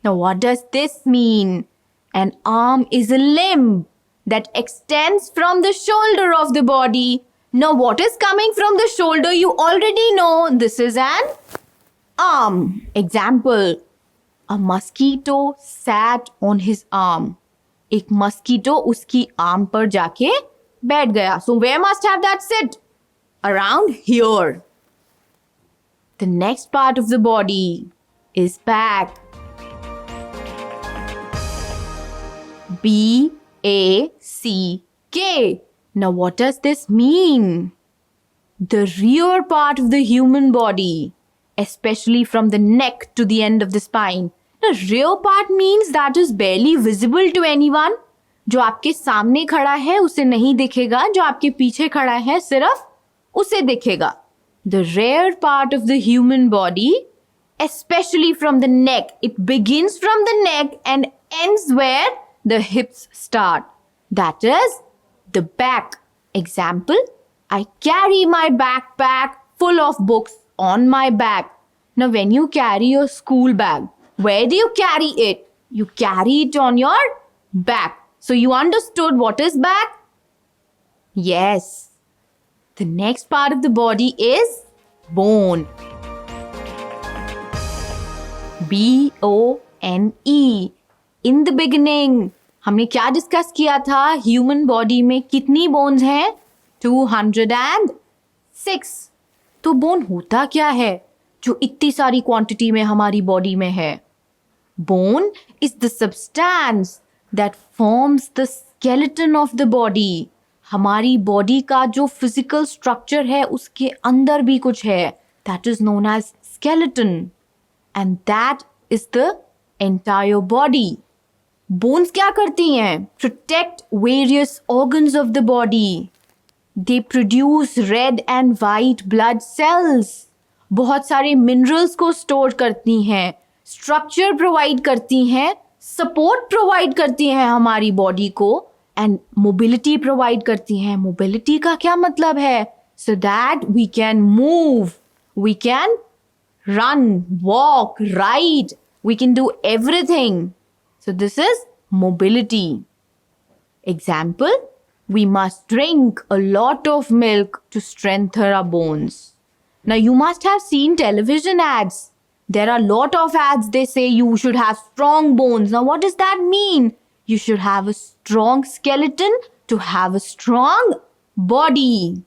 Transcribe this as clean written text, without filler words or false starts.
Now, what does this mean? An arm is a limb that extends from the shoulder of the body. Now, what is coming from the shoulder? You already know this is an arm. Example, a mosquito sat on his arm. एक mosquito उसकी arm पर जाके बैठ गया. So, where must have that sit? Around here. The next part of the body is back. B-A-C-K. Now, what does this mean? The rear part of the human body, especially from the neck to the end of the spine. The rear part means that is barely visible to anyone. जो आपके सामने खड़ा है उसे नहीं दिखेगा, जो आपके पीछे खड़ा है सिर्फ उसे दिखेगा. The rear part of the human body, especially from the neck. It begins from the neck and ends where the hips start. That is the back. Example, I carry my backpack full of books on my back. Now, when you carry your school bag, where do you carry it? You carry it on your back. So, you understood what is back? Yes. The next part of the body is bone. B-O-N-E. In the beginning, हमने क्या discuss किया था? Human body में कितनी bones हैं? 206. तो bone होता क्या है जो इतनी सारी क्वांटिटी में हमारी बॉडी में है? Bone is the substance that forms the skeleton of the body. हमारी बॉडी का जो फिजिकल स्ट्रक्चर है उसके अंदर भी कुछ है. That is known as skeleton. And that is the entire body. Bones क्या करती हैं? Protect various organs of the body. They produce red and white blood cells. बहुत सारे मिनरल्स को स्टोर करती हैं, स्ट्रक्चर प्रोवाइड करती हैं, सपोर्ट प्रोवाइड करती हैं हमारी बॉडी को, एंड मोबिलिटी प्रोवाइड करती हैं. मोबिलिटी का क्या मतलब है? So that we can move, we can run, walk, ride. We can do everything. So this is mobility. Example, we must drink a lot of milk to strengthen our bones. Now you must have seen television ads. There are a lot of ads. They say you should have strong bones. Now what does that mean? You should have a strong skeleton to have a strong body.